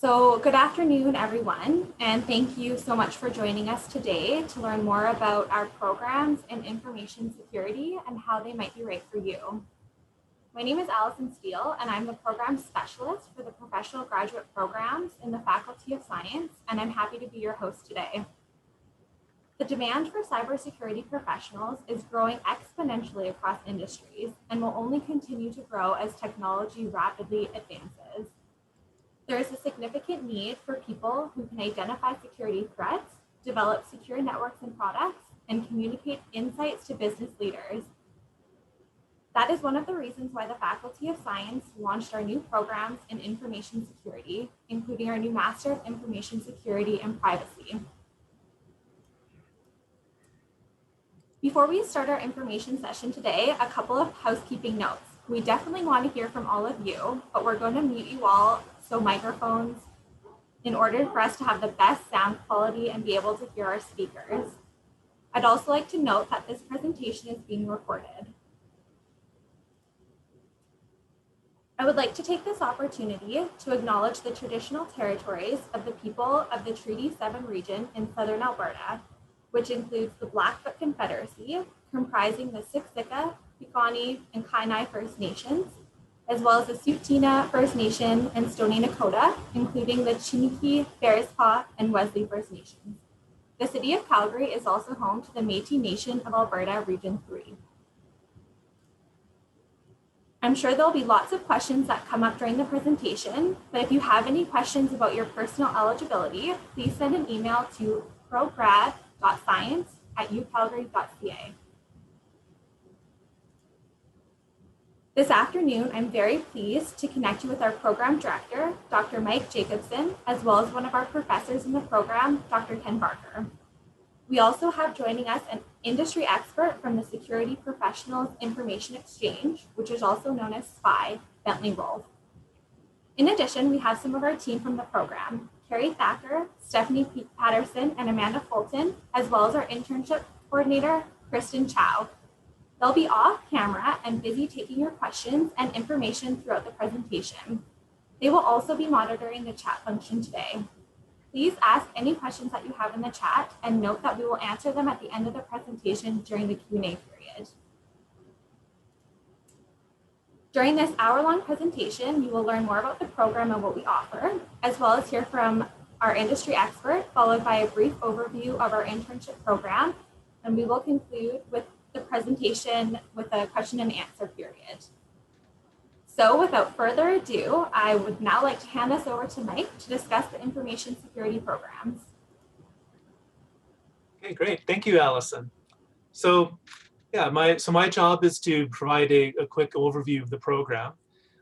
So good afternoon, everyone, and thank you so much for joining us today to learn more about our programs in information security and how they might be right for you. My name is Allison Steele, and I'm the program specialist for the professional graduate programs in the Faculty of Science, and I'm happy to be your host today. The demand for cybersecurity professionals is growing exponentially across industries and will only continue to grow as technology rapidly advances. There is a significant need for people who can identify security threats, develop secure networks and products, and communicate insights to business leaders. That is one of the reasons why the Faculty of Science launched our new programs in information security, including our new Master of Information Security and Privacy. Before we start our information session today, a couple of housekeeping notes. We definitely want to hear from all of you, but we're going to mute you all, so microphones, in order for us to have the best sound quality and be able to hear our speakers. I'd also like to note that this presentation is being recorded. I would like to take this opportunity to acknowledge the traditional territories of the people of the Treaty 7 region in southern Alberta, which includes the Blackfoot Confederacy, comprising the Siksika, Piikani, and Kainai First Nations, as well as the Tsuut'ina First Nation and Stoney Nakoda, including the Chiniki, Bearspaw, and Wesley First Nations. The city of Calgary is also home to the Métis Nation of Alberta, Region 3. I'm sure there'll be lots of questions that come up during the presentation, but if you have any questions about your personal eligibility, please send an email to prograd.science@ucalgary.ca. This afternoon, I'm very pleased to connect you with our program director, Dr. Mike Jacobson, as well as one of our professors in the program, Dr. Ken Barker. We also have joining us an industry expert from the Security Professionals Information Exchange, which is also known as SPI, Bentley Rolfe. In addition, we have some of our team from the program, Carrie Thacker, Stephanie Patterson, and Amanda Fulton, as well as our internship coordinator, Kristen Chow. They'll be off camera and busy taking your questions and information throughout the presentation. They will also be monitoring the chat function today. Please ask any questions that you have in the chat and note that we will answer them at the end of the presentation during the Q&A period. During this hour-long presentation, you will learn more about the program and what we offer, as well as hear from our industry expert, followed by a brief overview of our internship program, and we will conclude with the presentation with a question and answer period. So without further ado, I would now like to hand this over to Mike to discuss the information security programs. Okay, great. Thank you, Allison. So yeah, my job is to provide a quick overview of the program.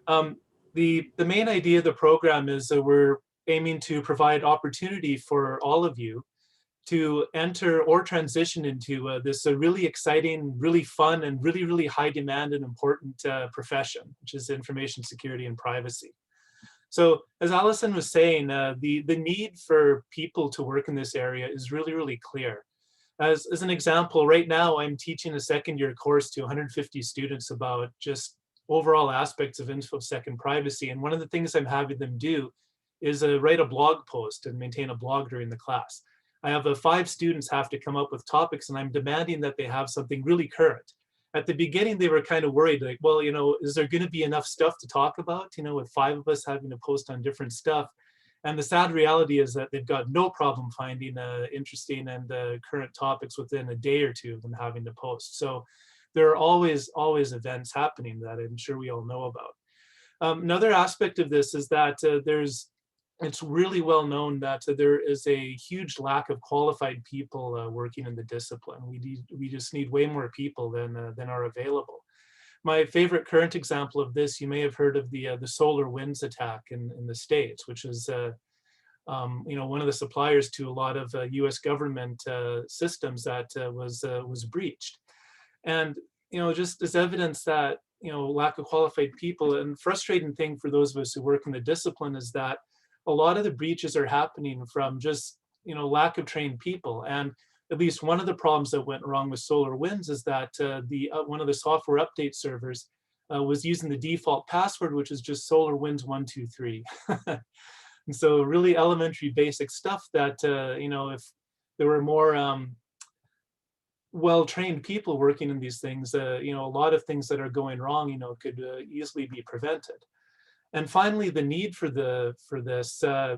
The main idea of the program is that we're aiming to provide opportunity for all of you to enter or transition into this really exciting, really fun, and really high demand and important profession, which is information security and privacy. So as Allison was saying, the need for people to work in this area is really clear. As an example, right now I'm teaching a second-year course to 150 students about just overall aspects of InfoSec and privacy. And one of the things I'm having them do is write a blog post and maintain a blog during the class. I have 5 students have to come up with topics, and I'm demanding that they have something really current. At the beginning, they were kind of worried, like, well, you know, is there going to be enough stuff to talk about, you know, with 5 of us having to post on different stuff? And the sad reality is that they've got no problem finding interesting and current topics within a day or two of them having to post. So there are always events happening that I'm sure we all know about. Another aspect of this is that it's really well known that there is a huge lack of qualified people working in the discipline. We just need way more people than are available. My favorite current example of this, you may have heard of the SolarWinds attack in the States, which is you know, one of the suppliers to a lot of U.S. government systems that was breached. And you know, just as evidence that, you know, lack of qualified people, and frustrating thing for those of us who work in the discipline is that a lot of the breaches are happening from just, you know, lack of trained people. And at least one of the problems that went wrong with SolarWinds is that one of the software update servers was using the default password, which is just SolarWinds 123. And so really elementary basic stuff that, if there were more well-trained people working in these things, a lot of things that are going wrong, could easily be prevented. And finally, the need for this, I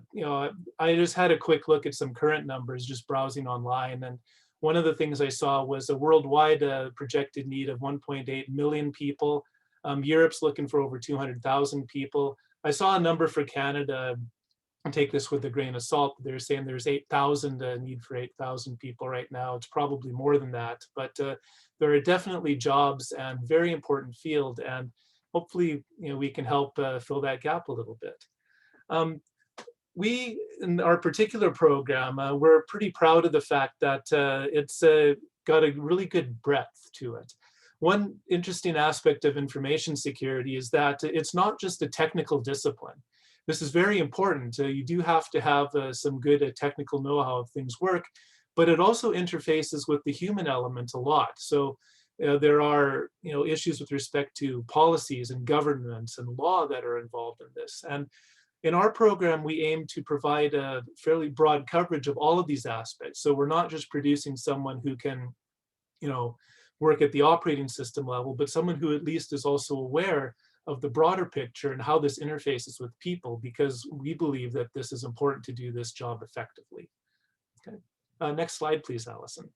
just had a quick look at some current numbers just browsing online. And one of the things I saw was a worldwide projected need of 1.8 million people. Europe's looking for over 200,000 people. I saw a number for Canada, and take this with a grain of salt. They're saying there's 8,000 need for 8,000 people right now. It's probably more than that, but there are definitely jobs and very important field. And hopefully, we can help fill that gap a little bit. We, in our particular program, we're pretty proud of the fact that it's got a really good breadth to it. One interesting aspect of information security is that it's not just a technical discipline. This is very important. You do have to have some good technical know-how of things work, but it also interfaces with the human element a lot. So there are issues with respect to policies and governance and law that are involved in this. And in our program, we aim to provide a fairly broad coverage of all of these aspects. So we're not just producing someone who can, work at the operating system level, but someone who at least is also aware of the broader picture and how this interfaces with people, because we believe that this is important to do this job effectively. Okay. Next slide, please, Allison.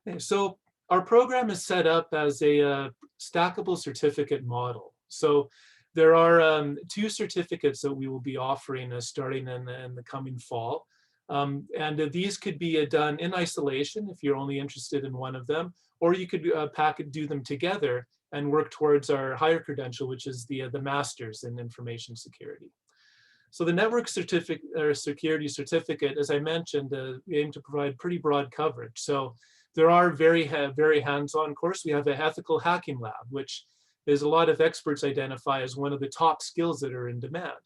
Okay, so our program is set up as a stackable certificate model. So there are 2 certificates that we will be offering starting in the coming fall. And these could be done in isolation if you're only interested in one of them, or you could do them together and work towards our higher credential, which is the Master's in Information Security. So the Network Certificate or Security Certificate, as I mentioned, we aim to provide pretty broad coverage. So there are very hands-on course. We have an ethical hacking lab, which is a lot of experts identify as one of the top skills that are in demand.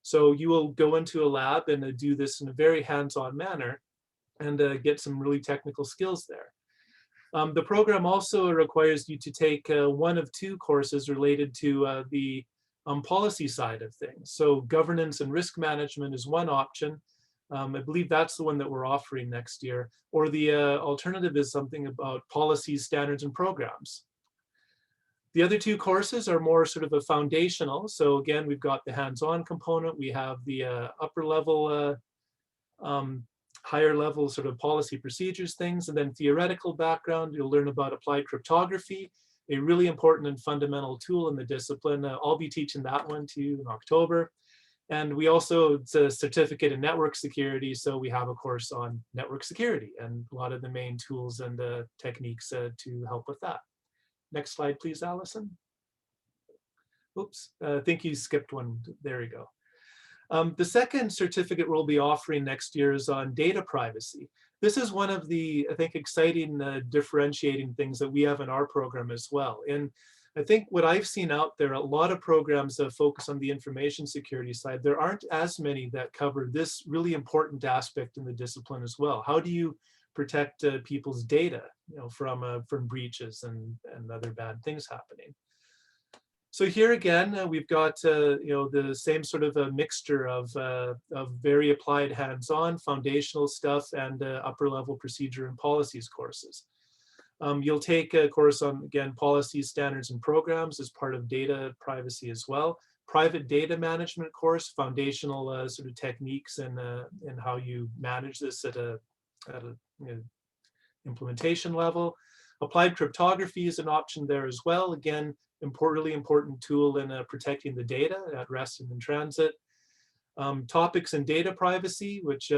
So you will go into a lab and do this in a very hands-on manner and get some really technical skills there. The program also requires you to take one of 2 courses related to the policy side of things. So governance and risk management is one option. I believe that's the one that we're offering next year. Or the alternative is something about policies, standards, and programs. The other 2 courses are more sort of a foundational. So again, we've got the hands-on component. We have the upper level, higher level sort of policy procedures things, and then theoretical background. You'll learn about applied cryptography, a really important and fundamental tool in the discipline. I'll be teaching that one to you in October. And we also, it's a certificate in network security. So we have a course on network security and a lot of the main tools and techniques to help with that. Next slide, please, Allison. Oops, I think you skipped one. There you go. The second certificate we'll be offering next year is on data privacy. This is one of the, I think, exciting differentiating things that we have in our program as well. And I think what I've seen out there, a lot of programs that focus on the information security side, there aren't as many that cover this really important aspect in the discipline as well. How do you protect people's data, from breaches and other bad things happening? So here again, we've got the same sort of a mixture of very applied hands-on foundational stuff and upper level procedure and policies courses. You'll take a course on, again, policies, standards, and programs as part of data privacy as well. Private data management course, foundational sort of techniques and how you manage this at a implementation level. Applied cryptography is an option there as well. Again, really important tool in protecting the data at rest and in transit. Topics in data privacy, which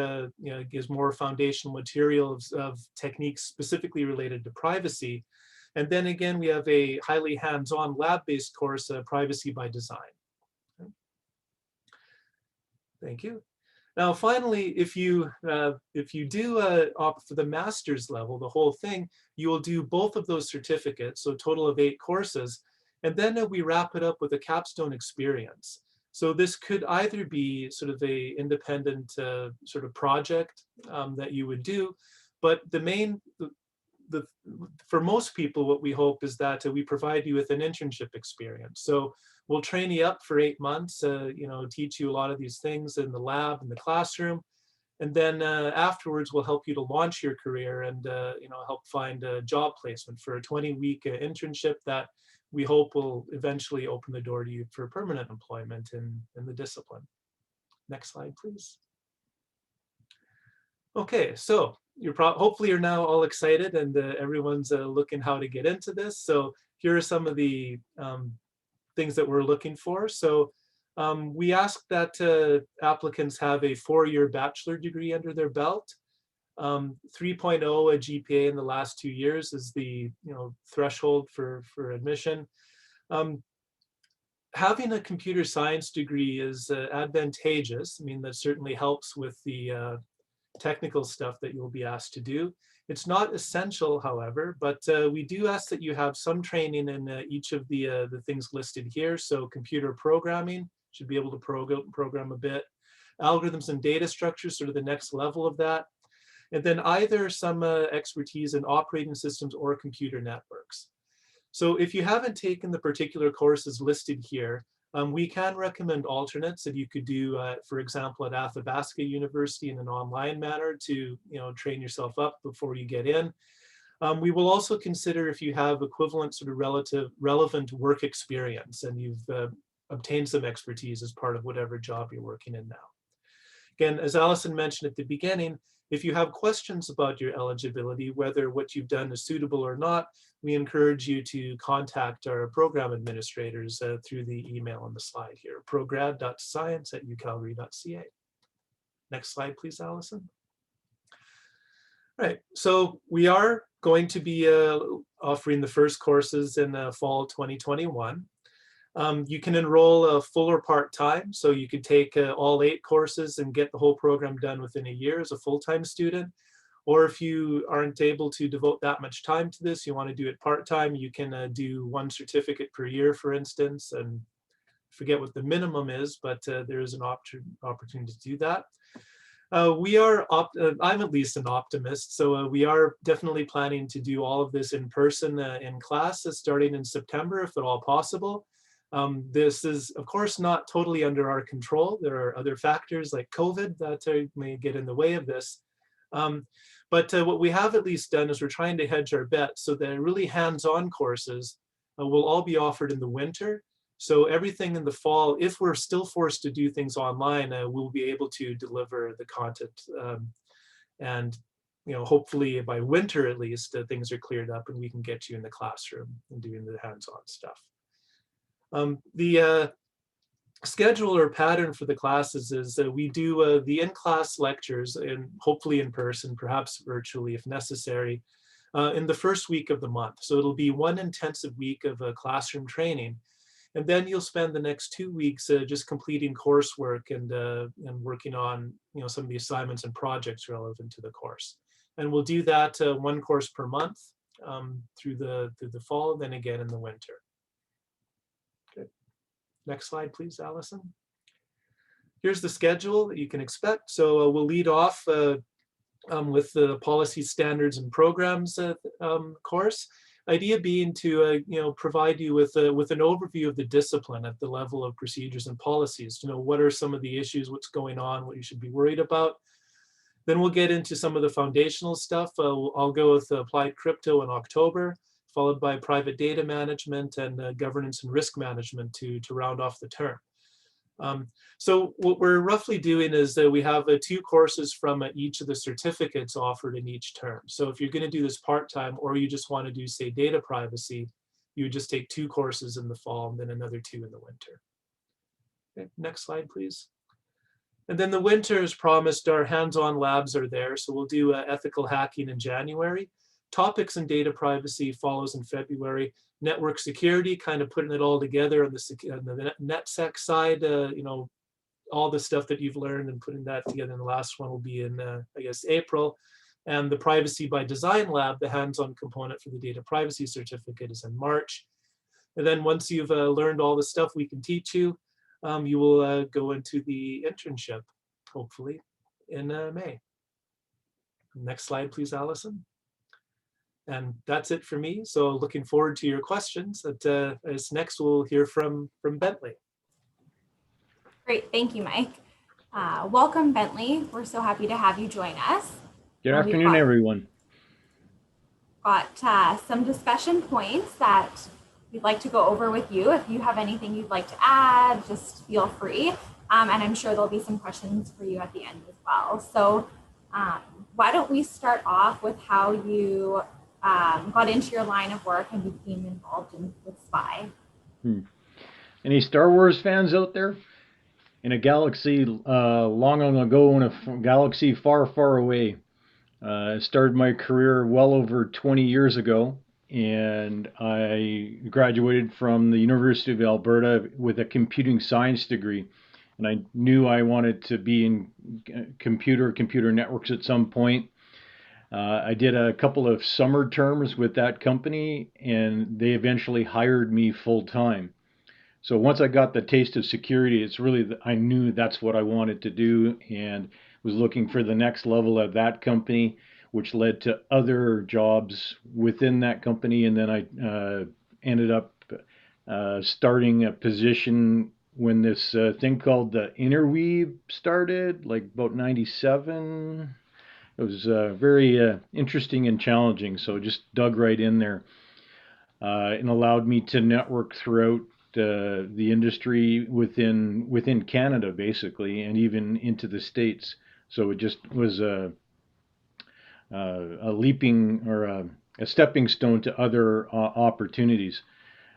gives more foundational material of techniques specifically related to privacy. And then again, we have a highly hands-on lab-based course, Privacy by Design. Okay. Thank you. Now, finally, if you do opt for the master's level, the whole thing, you will do both of those certificates, so a total of 8 courses, and then we wrap it up with a capstone experience. So this could either be sort of a independent sort of project that you would do, but for most people, what we hope is that we provide you with an internship experience. So We'll train you up for 8 months, teach you a lot of these things in the lab, in the classroom. And then afterwards, we'll help you to launch your career and help find a job placement for a 20-week internship that we hope will eventually open the door to you for permanent employment in the discipline. Next slide, please. Okay, so hopefully you're now all excited and everyone's looking how to get into this. So here are some of the things that we're looking for. So we ask that applicants have a 4-year bachelor degree under their belt. 3.0 a GPA in the last 2 years is the threshold for admission. Having a computer science degree is advantageous. I mean, that certainly helps with the technical stuff that you'll be asked to do. It's not essential, however, but we do ask that you have some training in each of the things listed here. So computer programming, should be able to program a bit. Algorithms and data structures, sort of the next level of that. And then either some expertise in operating systems or computer networks. So if you haven't taken the particular courses listed here, we can recommend alternates that you could do, for example, at Athabasca University in an online manner to train yourself up before you get in. We will also consider if you have equivalent sort of relevant work experience and you've obtained some expertise as part of whatever job you're working in now. Again, as Allison mentioned at the beginning, if you have questions about your eligibility, whether what you've done is suitable or not, we encourage you to contact our program administrators through the email on the slide here, prograd.science@ucalgary.ca. Next slide, please, Allison. All right, so we are going to be offering the first courses in fall 2021. You can enroll full or part-time, so you could take all 8 courses and get the whole program done within a year as a full-time student. Or if you aren't able to devote that much time to this, you want to do it part-time, you can do 1 certificate per year, for instance, and forget what the minimum is, but there is an opportunity to do that. I'm at least an optimist, so we are definitely planning to do all of this in person in class starting in September, if at all possible. This is, of course, not totally under our control. There are other factors like COVID that may get in the way of this. But what we have at least done is we're trying to hedge our bets so that really hands-on courses will all be offered in the winter. So everything in the fall, if we're still forced to do things online, we'll be able to deliver the content. And hopefully by winter at least, things are cleared up and we can get you in the classroom and doing the hands-on stuff. The schedule or pattern for the classes is we do the in-class lectures, and hopefully in person, perhaps virtually if necessary, in the first week of the month. So it'll be 1 intensive week of classroom training. And then you'll spend the next 2 weeks just completing coursework and working on some of the assignments and projects relevant to the course. And we'll do that 1 course per month through the fall, then again in the winter. Next slide, please, Allison. Here's the schedule that you can expect. So we'll lead off with the policy standards and programs course. Idea being to provide you with an overview of the discipline at the level of procedures and policies. To know what are some of the issues, what's going on, what you should be worried about. Then we'll get into some of the foundational stuff. I'll go with applied crypto in October, followed by private data management and governance and risk management to round off the term. So what we're roughly doing is that we have 2 courses from each of the certificates offered in each term. So if you're going to do this part-time or you just want to do, say, data privacy, you would just take 2 courses in the fall and then another 2 in the winter. Okay, next slide, please. And then the winter, as promised, our hands-on labs are there. So we'll do ethical hacking in January. Topics and data privacy follows in February. Network security, kind of putting it all together on the NetSec side, all the stuff that you've learned and putting that together in the last one will be in, I guess, April. And the privacy by design lab, the hands-on component for the data privacy certificate is in March. And then once you've learned all the stuff we can teach you, you will go into the internship, hopefully, in May. Next slide, please, Allison. And that's it for me. So looking forward to your questions. As next we'll hear from Bentley. Great, thank you, Mike. Welcome, Bentley. We're so happy to have you join us. Good We've afternoon, everyone. got some discussion points that we'd like to go over with you. If you have anything you'd like to add, just feel free. And I'm sure there'll be some questions for you at the end as well. So why don't we start off with how you got into your line of work and became involved with SPY? Any Star Wars fans out there? In a galaxy long ago, in a galaxy far, far away, I started my career well over 20 years ago, and I graduated from the University of Alberta with a computing science degree. And I knew I wanted to be in computer networks at some point. I did a couple of summer terms with that company, and they eventually hired me full time. So once I got the taste of security, it's really, I knew that's what I wanted to do, and was looking for the next level at that company, which led to other jobs within that company. And then I ended up starting a position when this thing called the interweave started, like about 97. It was very interesting and challenging, so just dug right in there, and allowed me to network throughout the industry within Canada, basically, and even into the States. So it just was a leaping or a stepping stone to other opportunities.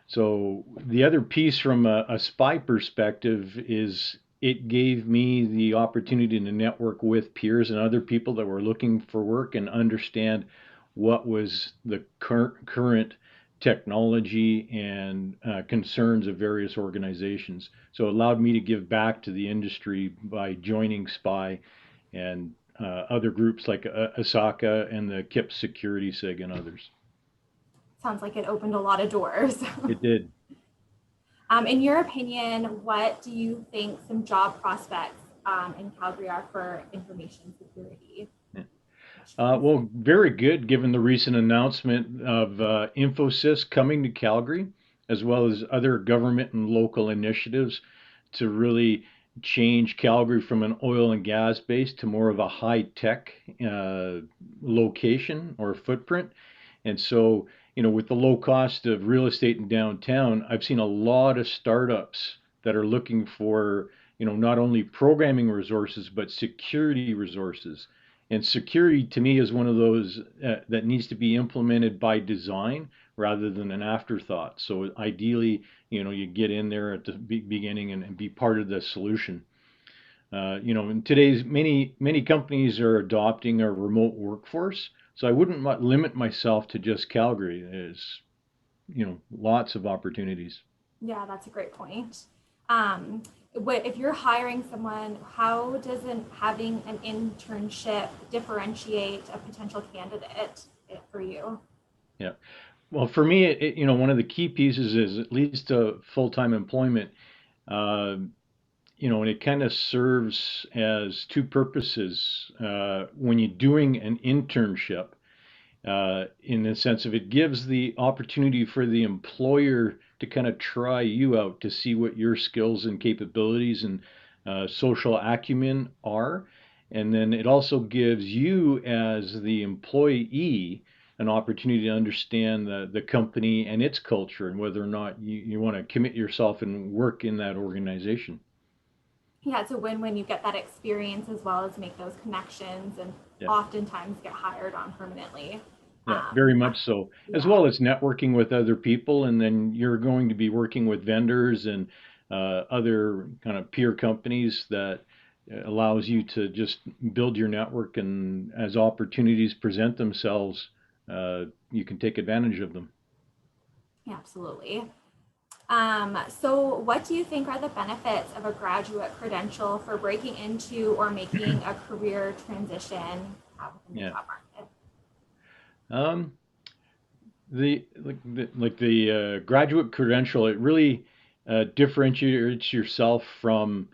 So the other piece from a SPY perspective is it gave me the opportunity to network with peers and other people that were looking for work and understand what was the current technology and concerns of various organizations. So it allowed me to give back to the industry by joining SPY and other groups like Osaka and the KIPS Security SIG and others. Sounds like it opened a lot of doors. It did. In your opinion, what do you think some job prospects in Calgary are for information security? Well, very good, given the recent announcement of Infosys coming to Calgary, as well as other government and local initiatives to really change Calgary from an oil and gas base to more of a high-tech location or footprint. And so, with the low cost of real estate in downtown, I've seen a lot of startups that are looking for, not only programming resources, but security resources. And security to me is one of those that needs to be implemented by design rather than an afterthought. So ideally, you get in there at the beginning and be part of the solution. In today's many companies are adopting a remote workforce. So I wouldn't limit myself to just Calgary. There's, lots of opportunities. Yeah, that's a great point. If you're hiring someone, how does having an internship differentiate a potential candidate for you? Yeah. Well, for me, one of the key pieces is at least full-time employment. And it kind of serves as two purposes when you're doing an internship, in the sense of it gives the opportunity for the employer to kind of try you out to see what your skills and capabilities and social acumen are. And then it also gives you as the employee an opportunity to understand the company and its culture and whether or not you want to commit yourself and work in that organization. Yeah, it's a win-win. You get that experience as well as make those connections and oftentimes get hired on permanently. Yeah, very much so. As well as networking with other people, and then you're going to be working with vendors and other kind of peer companies that allows you to just build your network, and as opportunities present themselves, you can take advantage of them. Yeah, absolutely. So what do you think are the benefits of a graduate credential for breaking into or making a career transition within the job market? The graduate credential, it really differentiates yourself from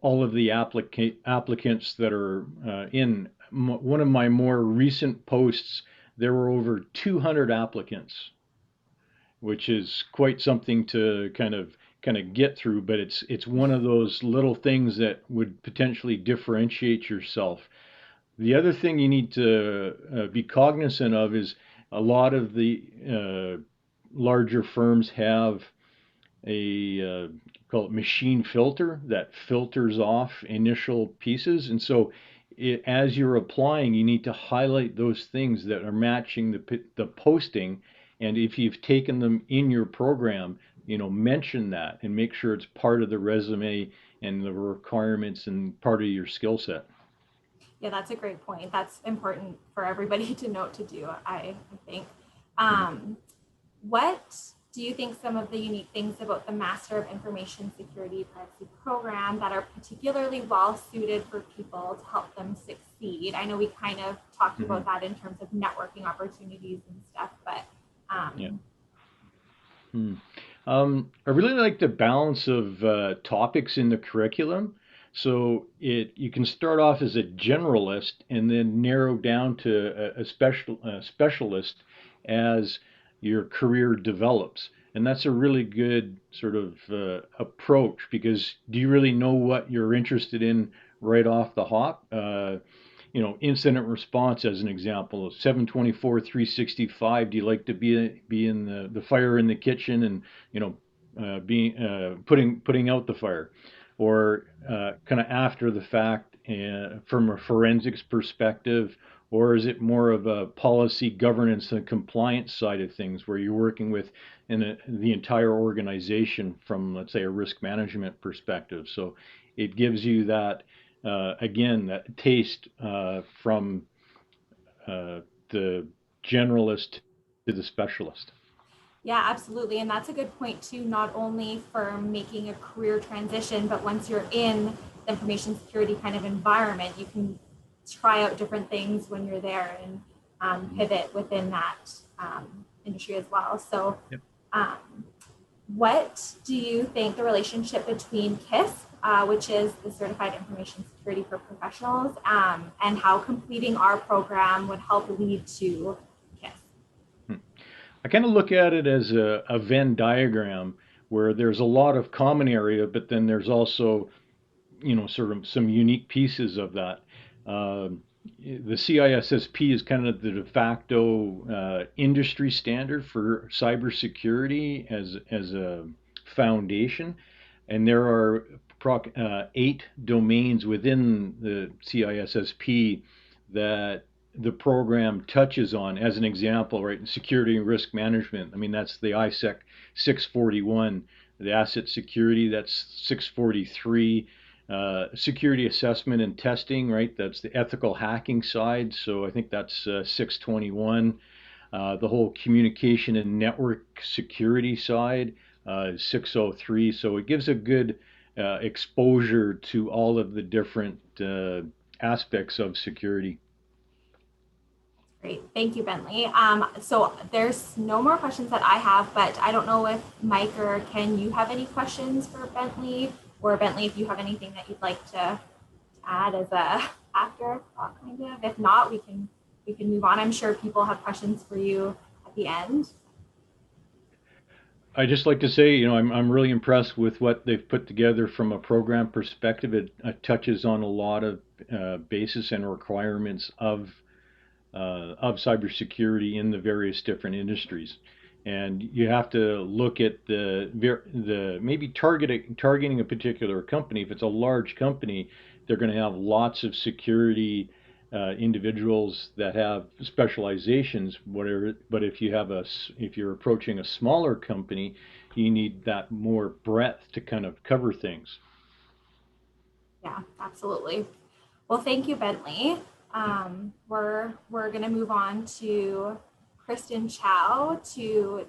all of the applicants that are in one of my more recent posts there were over 200 applicants, which is quite something to kind of get through, but it's one of those little things that would potentially differentiate yourself. The other thing you need to be cognizant of is a lot of the larger firms have a call it machine filter that filters off initial pieces, and so as you're applying, you need to highlight those things that are matching the posting, and if you've taken them in your program, mention that and make sure it's part of the resume and the requirements and part of your skill set. Yeah, that's a great point. That's important for everybody to note to do, I think. What do you think some of the unique things about the Master of Information Security Privacy program that are particularly well suited for people to help them succeed? I know we kind of talked about that in terms of networking opportunities and stuff, but I really like the balance of topics in the curriculum. So you can start off as a generalist and then narrow down to a specialist as your career develops. And that's a really good sort of approach, because do you really know what you're interested in right off the hop? Incident response as an example, 724, 365. Do you like to be in the fire in the kitchen and putting out the fire, or kind of after the fact from a forensics perspective, or is it more of a policy governance and compliance side of things where you're working with the entire organization from, let's say, a risk management perspective? So it gives you that again, that taste from the generalist to the specialist. Yeah, absolutely. And that's a good point too, not only for making a career transition, but once you're in the information security kind of environment, you can try out different things when you're there and pivot within that industry as well. So what do you think the relationship between KISP, which is the Certified Information Security for Professionals, and how completing our program would help lead to KISP? I kind of look at it as a Venn diagram where there's a lot of common area, but then there's also, sort of some unique pieces of that. The CISSP is kind of the de facto industry standard for cybersecurity as a foundation, and there are 8 domains within the CISSP that the program touches on. As an example, right, security and risk management. I mean, that's the ISEC 641. The asset security, that's 643. Security assessment and testing, right? That's the ethical hacking side. So I think that's 621. The whole communication and network security side, 603. So it gives a good exposure to all of the different aspects of security. Great, thank you, Bentley. So there's no more questions that I have, but I don't know if Mike or Ken, you have any questions for Bentley, or Bentley, if you have anything that you'd like to add as a afterthought, kind of. If not, we can move on. I'm sure people have questions for you at the end. I just like to say, I'm really impressed with what they've put together from a program perspective. It touches on a lot of basis and requirements of cybersecurity in the various different industries, and you have to look at the maybe targeting a particular company. If it's a large company, they're going to have lots of security individuals that have specializations, whatever. But if you're approaching a smaller company, you need that more breadth to kind of cover things. Yeah, absolutely. Well, thank you, Bentley. We're going to move on to Kristen Chow to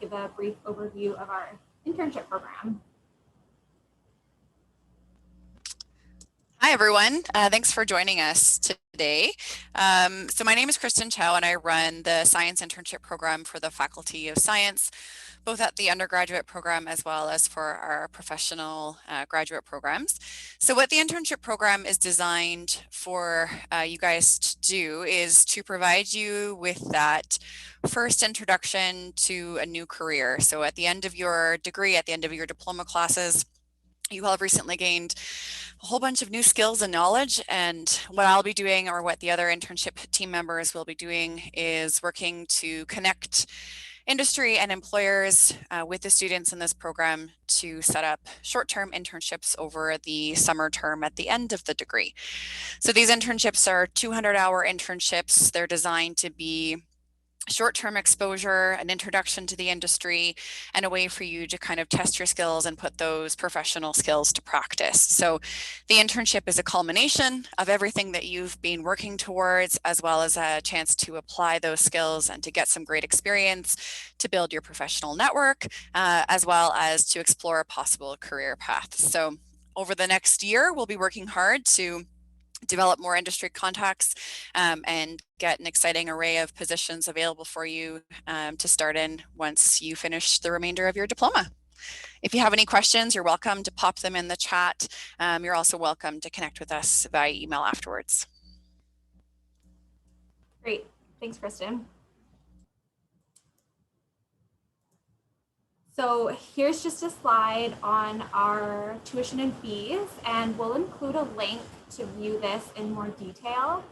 give a brief overview of our internship program. Hi, everyone. Thanks for joining us today. So my name is Kristen Chow, and I run the Science Internship Program for the Faculty of Science, both at the undergraduate program as well as for our professional graduate programs. So what the internship program is designed for you guys to do is to provide you with that first introduction to a new career. So at the end of your degree, at the end of your diploma classes, you will have recently gained a whole bunch of new skills and knowledge. And what I'll be doing, or what the other internship team members will be doing, is working to connect industry and employers with the students in this program to set up short-term internships over the summer term at the end of the degree. So these internships are 200-hour internships. They're designed to be short-term exposure, an introduction to the industry, and a way for you to kind of test your skills and put those professional skills to practice. So the internship is a culmination of everything that you've been working towards, as well as a chance to apply those skills and to get some great experience, to build your professional network, as well as to explore a possible career path. So over the next year, we'll be working hard to develop more industry contacts and get an exciting array of positions available for you to start in once you finish the remainder of your diploma. If you have any questions, you're welcome to pop them in the chat. You're also welcome to connect with us via email afterwards. Great. Thanks, Kristen. So here's just a slide on our tuition and fees, and we'll include a link to view this in more detail.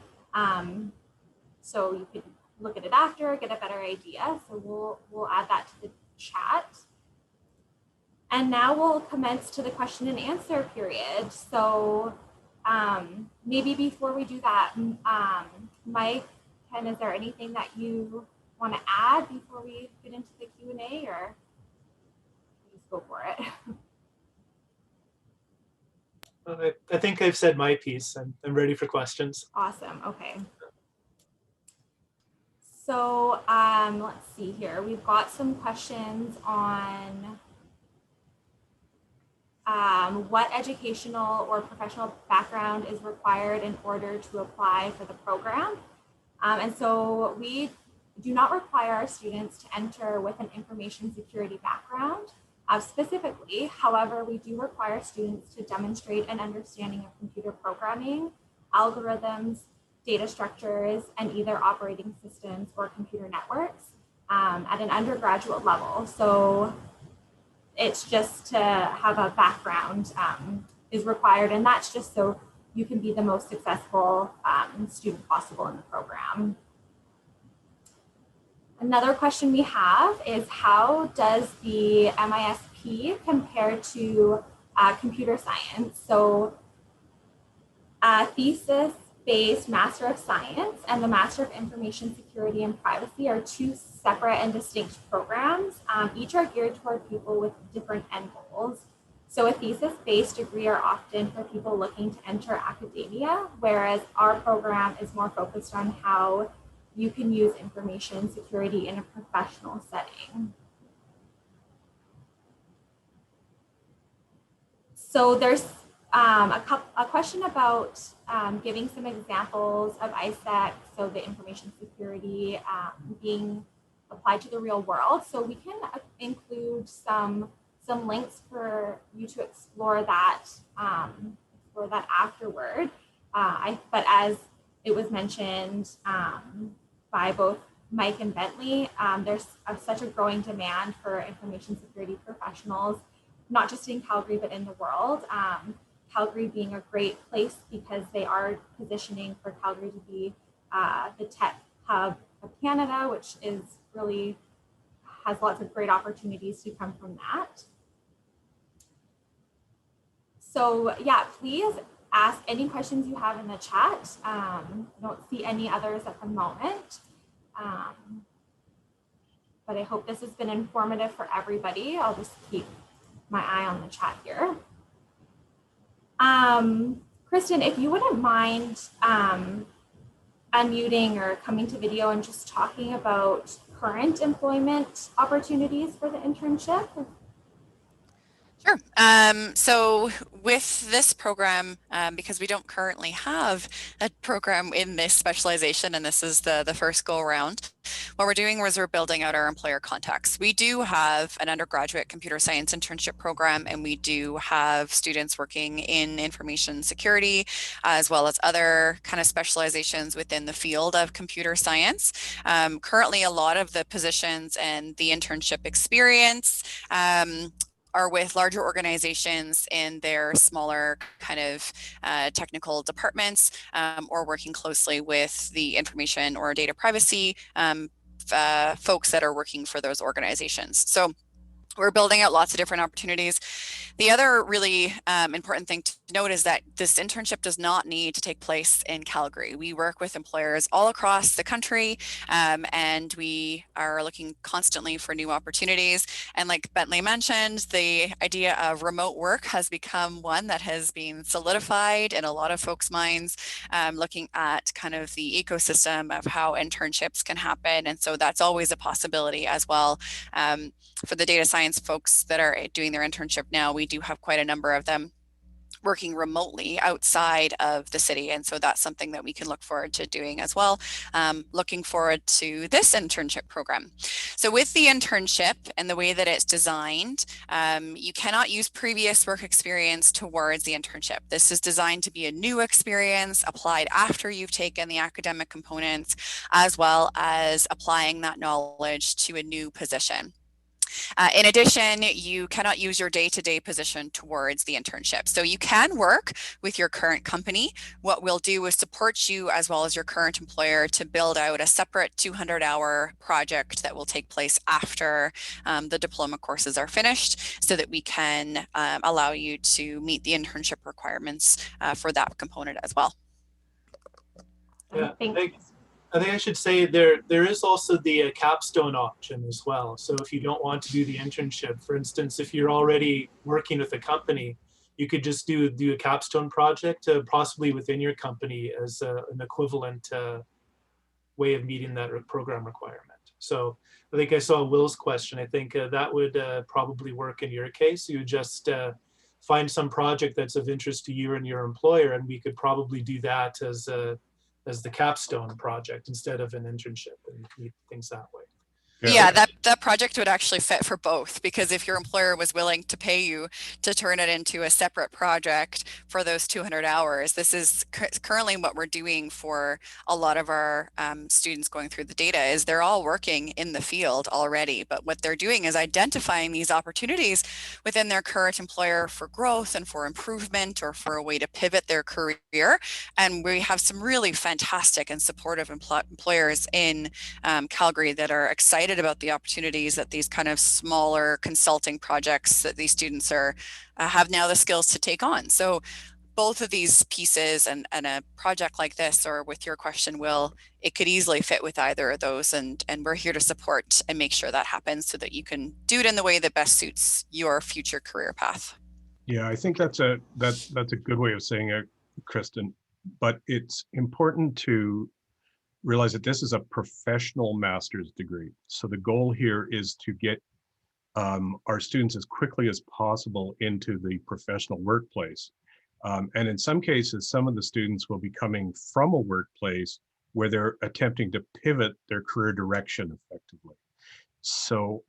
So you can look at it after, get a better idea. So we'll add that to the chat. And now we'll commence to the question and answer period. So maybe before we do that, Mike, Ken, is there anything that you want to add before we get into the Q&A, or? Go for it. I think I've said my piece. I'm ready for questions. Awesome. Okay. So let's see here. We've got some questions on what educational or professional background is required in order to apply for the program. And so we do not require our students to enter with an information security background. Specifically, however, we do require students to demonstrate an understanding of computer programming, algorithms, data structures, and either operating systems or computer networks at an undergraduate level. So it's just to have a background is required, and that's just so you can be the most successful student possible in the program. Another question we have is, how does the MISP compare to computer science? So thesis-based Master of Science and the Master of Information Security and Privacy are two separate and distinct programs. Each are geared toward people with different end goals. So a thesis-based degree are often for people looking to enter academia, whereas our program is more focused on how you can use information security in a professional setting. So there's a question about giving some examples of ISAC, so the information security being applied to the real world. So we can include some links for you to explore that afterward. But as it was mentioned by both Mike and Bentley, there's such a growing demand for information security professionals, not just in Calgary, but in the world. Calgary being a great place because they are positioning for Calgary to be the tech hub of Canada, which is really has lots of great opportunities to come from that. So yeah, please ask any questions you have in the chat. I don't see any others at the moment. But I hope this has been informative for everybody. I'll just keep my eye on the chat here. Kristen, if you wouldn't mind unmuting or coming to video and just talking about current employment opportunities for the internship. Sure. So with this program, because we don't currently have a program in this specialization, and this is the first go around, what we're doing is we're building out our employer contacts. We do have an undergraduate computer science internship program, and we do have students working in information security, as well as other kind of specializations within the field of computer science. Currently, a lot of the positions and the internship experience are with larger organizations in their smaller kind of technical departments, or working closely with the information or data privacy folks that are working for those organizations. So we're building out lots of different opportunities. The other really important thing to note is that this internship does not need to take place in Calgary. We work with employers all across the country, and we are looking constantly for new opportunities. And like Bentley mentioned, the idea of remote work has become one that has been solidified in a lot of folks' minds, looking at kind of the ecosystem of how internships can happen. And so that's always a possibility as well. For the data science folks that are doing their internship now, we do have quite a number of them working remotely outside of the city. And so that's something that we can look forward to doing as well. Looking forward to this internship program. So with the internship and the way that it's designed, you cannot use previous work experience towards the internship. This is designed to be a new experience applied after you've taken the academic components, as well as applying that knowledge to a new position. In addition, you cannot use your day-to-day position towards the internship. So you can work with your current company. What we'll do is support you as well as your current employer to build out a separate 200-hour project that will take place after the diploma courses are finished, so that we can allow you to meet the internship requirements for that component as well. Yeah, I think I should say there is also the capstone option as well. So if you don't want to do the internship, for instance, if you're already working with a company, you could just do a capstone project possibly within your company as an equivalent way of meeting that program requirement. So I think I saw Will's question. I think that would probably work in your case. You would just find some project that's of interest to you and your employer, and we could probably do that as the capstone project instead of an internship, and meet things that way. Yeah, that project would actually fit for both, because if your employer was willing to pay you to turn it into a separate project for those 200 hours, this is currently what we're doing for a lot of our students going through the data. Is they're all working in the field already, but what they're doing is identifying these opportunities within their current employer for growth and for improvement, or for a way to pivot their career. And we have some really fantastic and supportive employers in Calgary that are excited about the opportunities that these kind of smaller consulting projects that these students are have now the skills to take on. So both of these pieces and a project like this, or with your question, Will, it could easily fit with either of those, and we're here to support and make sure that happens so that you can do it in the way that best suits your future career path. Yeah, I think that's a good way of saying it, Kristen. But it's important to realize that this is a professional master's degree. So the goal here is to get our students as quickly as possible into the professional workplace. And in some cases, some of the students will be coming from a workplace where they're attempting to pivot their career direction effectively. So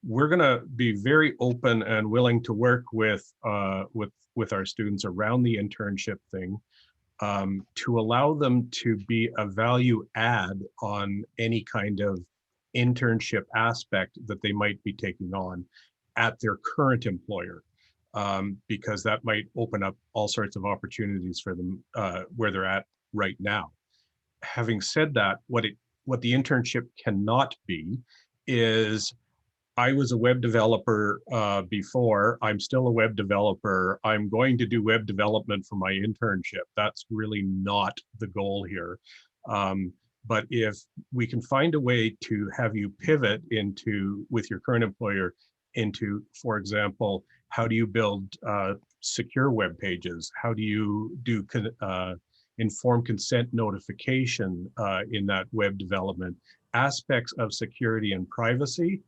we're going to be very open and willing to work with our students around the internship thing, to allow them to be a value add on any kind of internship aspect that they might be taking on at their current employer, because that might open up all sorts of opportunities for them where they're at right now. Having said that, what the internship cannot be is, I was a web developer before, I'm still a web developer, I'm going to do web development for my internship. That's really not the goal here. But if we can find a way to have you pivot with your current employer into, for example, how do you build secure web pages? How do you do informed consent notification in that web development? Aspects of security and privacy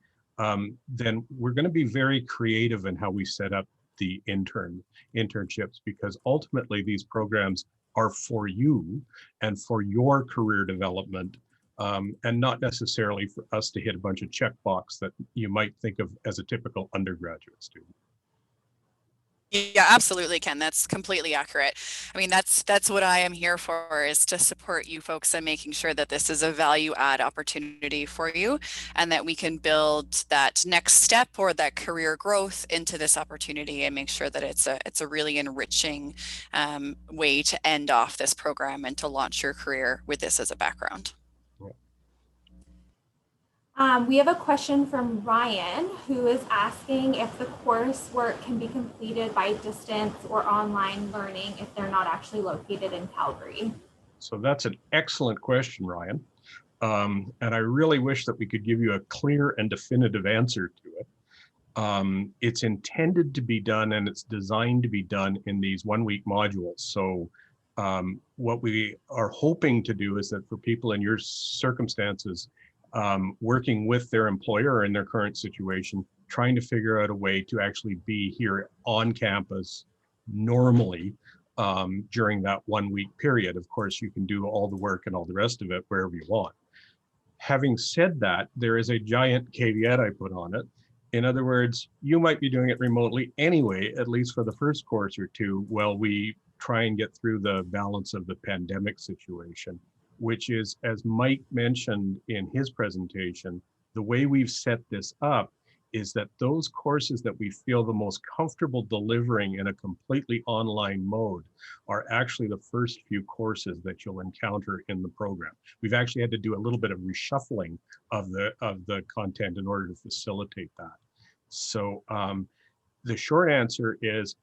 then we're going to be very creative in how we set up the internships, because ultimately these programs are for you and for your career development, and not necessarily for us to hit a bunch of checkbox that you might think of as a typical undergraduate student. Yeah, absolutely, Ken. That's completely accurate. I mean, that's what I am here for, is to support you folks and making sure that this is a value add opportunity for you, and that we can build that next step or that career growth into this opportunity and make sure that it's a really enriching way to end off this program and to launch your career with this as a background. We have a question from Ryan, who is asking if the coursework can be completed by distance or online learning if they're not actually located in Calgary. So that's an excellent question, Ryan. And I really wish that we could give you a clear and definitive answer to it. It's intended to be done, and it's designed to be done in these 1-week modules. So what we are hoping to do is that for people in your circumstances, working with their employer in their current situation, trying to figure out a way to actually be here on campus normally during that 1-week period. Of course, you can do all the work and all the rest of it wherever you want. Having said that, there is a giant caveat I put on it. In other words, you might be doing it remotely anyway, at least for the first course or two, while we try and get through the balance of the pandemic situation, which is, as Mike mentioned in his presentation, the way we've set this up is that those courses that we feel the most comfortable delivering in a completely online mode are actually the first few courses that you'll encounter in the program. We've actually had to do a little bit of reshuffling of the content in order to facilitate that. So the short answer is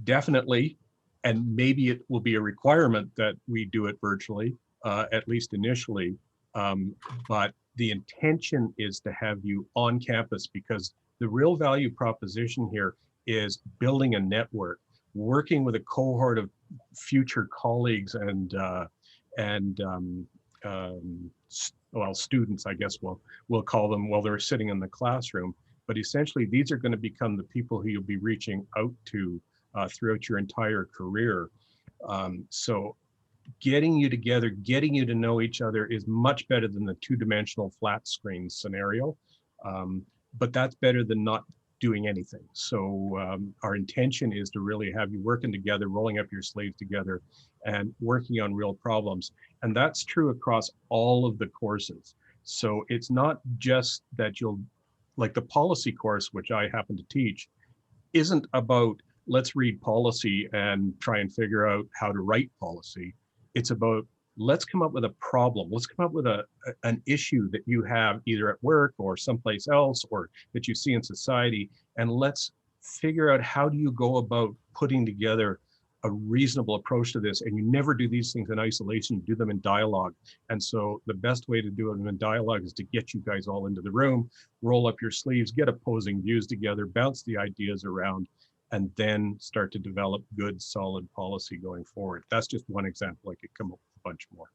definitely, and maybe it will be a requirement that we do it virtually, at least initially, but the intention is to have you on campus, because the real value proposition here is building a network, working with a cohort of future colleagues and well, students, I guess we'll call them, while they're sitting in the classroom. But essentially, these are going to become the people who you'll be reaching out to throughout your entire career. So getting you together, getting you to know each other is much better than the two-dimensional flat screen scenario. But that's better than not doing anything. So our intention is to really have you working together, rolling up your sleeves together and working on real problems. And that's true across all of the courses. So it's not just that you'll, like the policy course, which I happen to teach, isn't about let's read policy and try and figure out how to write policy. It's about let's come up with a problem. Let's come up with an issue that you have either at work or someplace else, or that you see in society, and let's figure out how do you go about putting together a reasonable approach to this. And you never do these things in isolation, you do them in dialogue. And so the best way to do them in dialogue is to get you guys all into the room, roll up your sleeves, get opposing views together, bounce the ideas around, and then start to develop good, solid policy going forward. That's just one example. I could come up with a bunch more.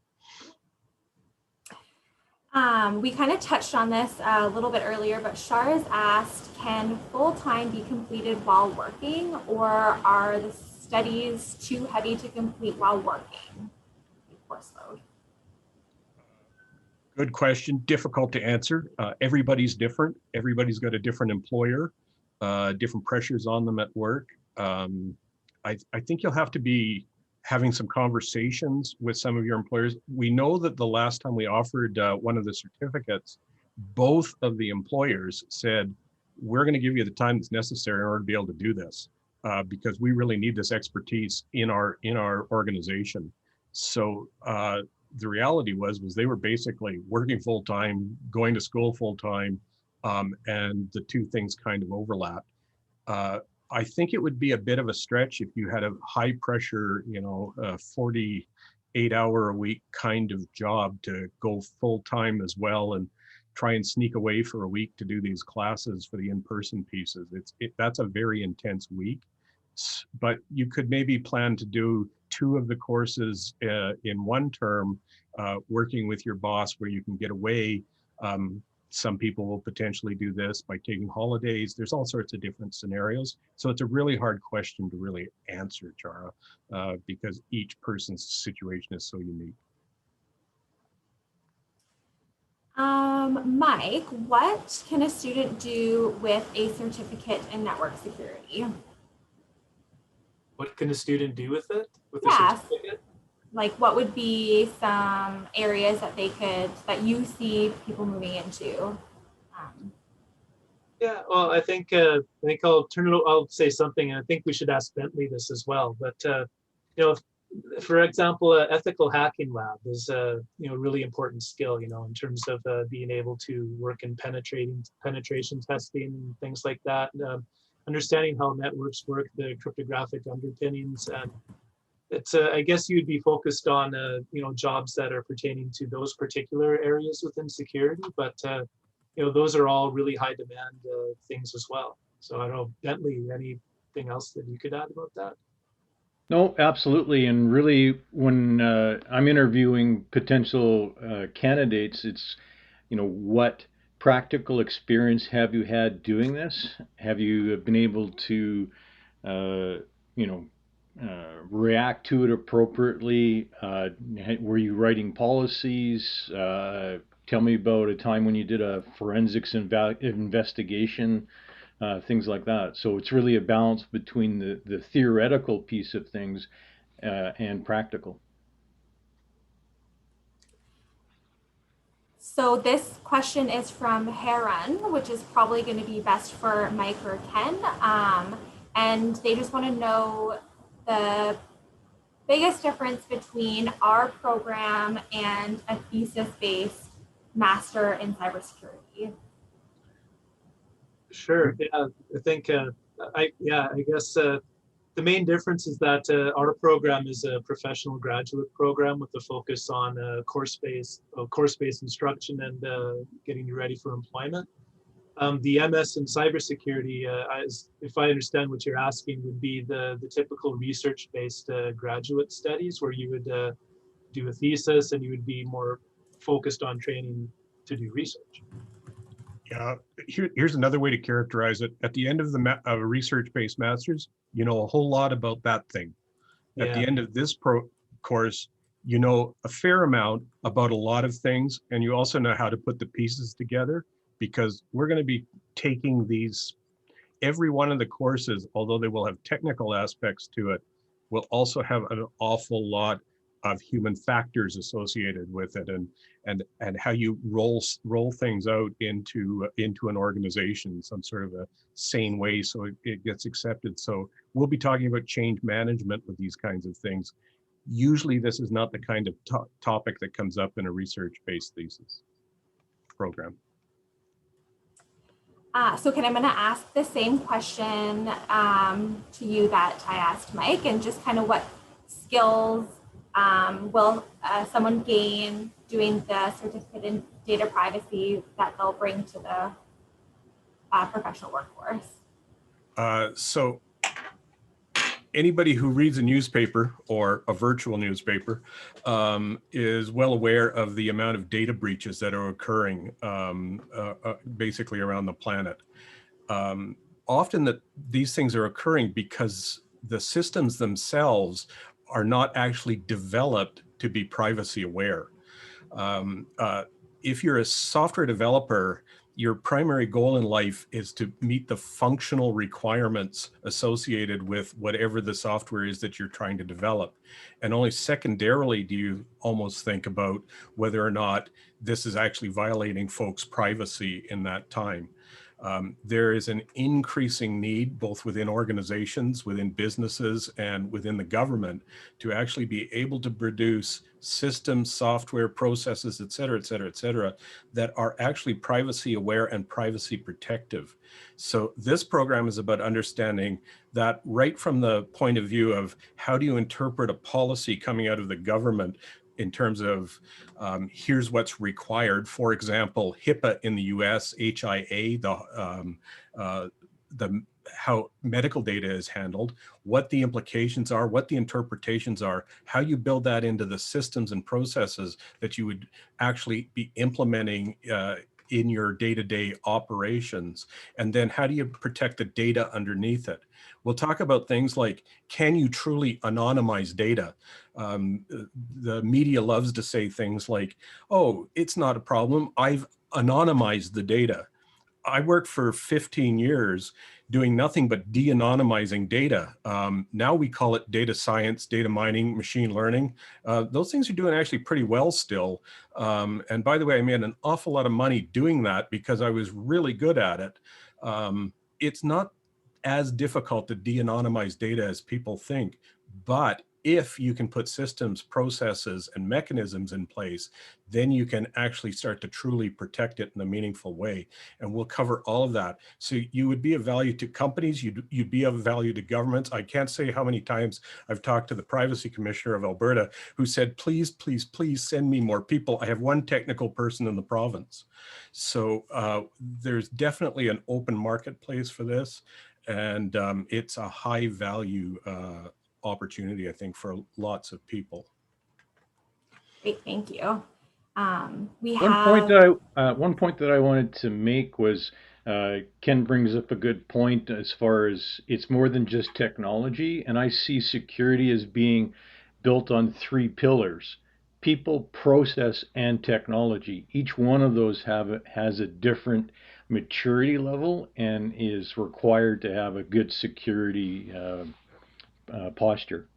We kind of touched on this a little bit earlier, but Shar has asked, can full-time be completed while working, or are the studies too heavy to complete while working? Course load. Good question, difficult to answer. Everybody's different. Everybody's got a different employer, different pressures on them at work. I think you'll have to be having some conversations with some of your employers. We know that the last time we offered one of the certificates, both of the employers said, we're going to give you the time that's necessary in order to be able to do this, because we really need this expertise in our organization. So the reality was they were basically working full-time, going to school full-time, and the two things kind of overlap. I think it would be a bit of a stretch if you had a high pressure, 48-hour-a-week kind of job to go full-time as well and try and sneak away for a week to do these classes for the in-person pieces. That's a very intense week, but you could maybe plan to do 2 of the courses in one term, working with your boss where you can get away Some people will potentially do this by taking holidays. There's all sorts of different scenarios. So it's a really hard question to really answer, Chara, because each person's situation is so unique. Mike, what can a student do with a certificate in network security? What can a student do with it? With a Yes. certificate? Like, what would be some areas that that you see people moving into? Yeah, well, I think I'll say something, and I think we should ask Bentley this as well. But you know, for example, ethical hacking lab is a really important skill, in terms of being able to work in penetration testing and things like that. Understanding how networks work, the cryptographic underpinnings, and it's I guess you'd be focused on jobs that are pertaining to those particular areas within security, but those are all really high demand things as well. So I don't know, Bentley, anything else that you could add about that? No, absolutely. And really, when I'm interviewing potential candidates, it's, what practical experience have you had doing this? Have you been able to, uh, you know, react to it appropriately? Were you writing policies? Tell me about a time when you did a forensics investigation, things like that. So it's really a balance between the theoretical piece of things and practical. So this question is from Heron, which is probably going to be best for Mike or Ken. And they just want to know the biggest difference between our program and a thesis-based master in cybersecurity. Sure. Yeah, I think I guess the main difference is that our program is a professional graduate program with a focus on course-based instruction and getting you ready for employment. The MS in cybersecurity, if I understand what you're asking, would be the typical research-based graduate studies where you would do a thesis and you would be more focused on training to do research. Yeah, here's another way to characterize it. At the end of a research-based master's, you know a whole lot about that thing. At the end of this course, you know a fair amount about a lot of things, and you also know how to put the pieces together, because we're going to be taking every one of the courses, although they will have technical aspects to it, will also have an awful lot of human factors associated with it, and how you roll things out into an organization, some sort of a sane way, so it gets accepted. So we'll be talking about change management with these kinds of things. Usually this is not the kind of topic that comes up in a research-based thesis program. So Ken, I'm going to ask the same question to you that I asked Mike, and just kind of what skills will someone gain doing the certificate in data privacy that they'll bring to the professional workforce? So anybody who reads a newspaper or a virtual newspaper is well aware of the amount of data breaches that are occurring basically around the planet. Often these things are occurring because the systems themselves are not actually developed to be privacy aware. If you're a software developer, your primary goal in life is to meet the functional requirements associated with whatever the software is that you're trying to develop. And only secondarily do you almost think about whether or not this is actually violating folks' privacy in that time. There is an increasing need, both within organizations, within businesses, and within the government, to actually be able to produce systems, software, processes, et cetera, that are actually privacy aware and privacy protective. So this program is about understanding that right from the point of view of how do you interpret a policy coming out of the government in terms of here's what's required. For example, HIPAA in the US, HIA, how medical data is handled, what the implications are, what the interpretations are, how you build that into the systems and processes that you would actually be implementing in your day-to-day operations? And then how do you protect the data underneath it? We'll talk about things like, can you truly anonymize data? The media loves to say things like, oh, it's not a problem, I've anonymized the data. I worked for 15 years doing nothing but de-anonymizing data. Now we call it data science, data mining, machine learning. Those things are doing actually pretty well still. And by the way, I made an awful lot of money doing that because I was really good at it. It's not as difficult to de-anonymize data as people think, but if you can put systems, processes, and mechanisms in place, then you can actually start to truly protect it in a meaningful way. And we'll cover all of that. So you would be of value to companies, you'd be of value to governments. I can't say how many times I've talked to the Privacy Commissioner of Alberta who said, please, please, please send me more people. I have one technical person in the province. So there's definitely an open marketplace for this. And it's a high value opportunity, I think, for lots of people. Great, thank you. One point that I wanted to make was Ken brings up a good point as far as it's more than just technology, and I see security as being built on 3 pillars: people, process, and technology. Each one of those has a different maturity level and is required to have a good security posture.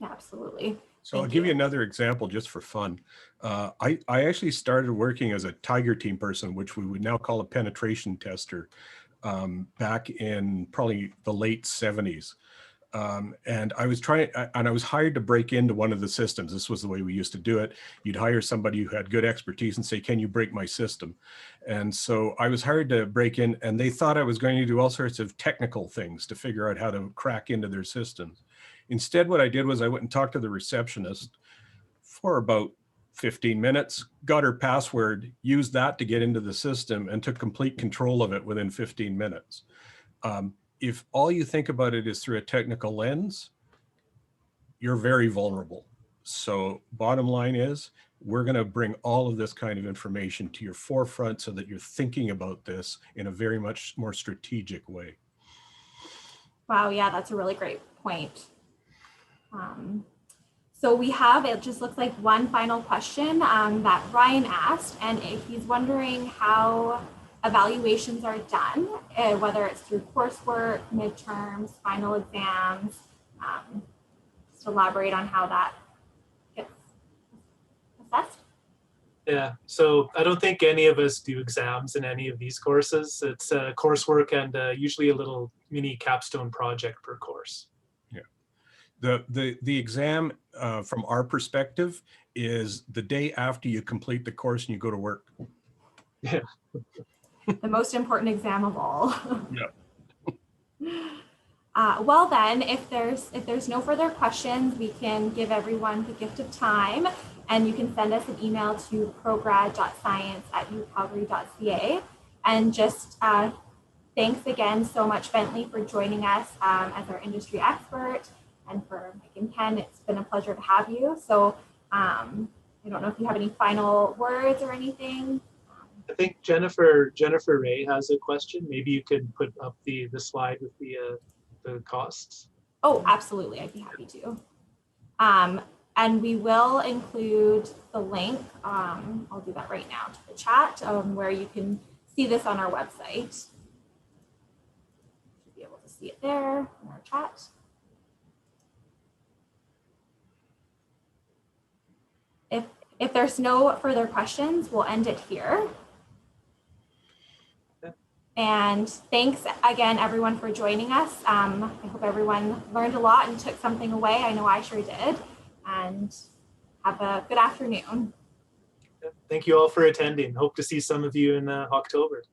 Absolutely. So I'll give you another example just for fun. I actually started working as a Tiger Team person, which we would now call a penetration tester, back in probably the late 70s. And I was hired to break into one of the systems. This was the way we used to do it. You'd hire somebody who had good expertise and say, can you break my system? And so I was hired to break in, and they thought I was going to do all sorts of technical things to figure out how to crack into their systems. Instead, what I did was I went and talked to the receptionist for about 15 minutes, got her password, used that to get into the system, and took complete control of it within 15 minutes. If all you think about it is through a technical lens, you're very vulnerable. So bottom line is, we're going to bring all of this kind of information to your forefront so that you're thinking about this in a very much more strategic way. Wow, yeah, that's a really great point. So we have, it just looks like one final question that Ryan asked, and he's wondering how evaluations are done, whether it's through coursework, midterms, final exams. Just elaborate on how that gets assessed. Yeah, so I don't think any of us do exams in any of these courses. It's coursework and usually a little mini capstone project per course. Yeah, the exam from our perspective is the day after you complete the course and you go to work. Yeah. The most important exam of all. Yeah. Well then, if there's no further questions, we can give everyone the gift of time, and you can send us an email to prograd.science@ucalgary.ca. And just thanks again so much, Bentley, for joining us as our industry expert, and for Mike and Ken. It's been a pleasure to have you. So I don't know if you have any final words or anything. I think Jennifer Ray has a question. Maybe you could put up the slide with the costs. Oh, absolutely. I'd be happy to. And we will include the link. I'll do that right now to the chat where you can see this on our website. You'll be able to see it there in our chat. If there's no further questions, we'll end it here. And thanks again, everyone, for joining us. I hope everyone learned a lot and took something away. I know I sure did. And have a good afternoon. Thank you all for attending. Hope to see some of you in October.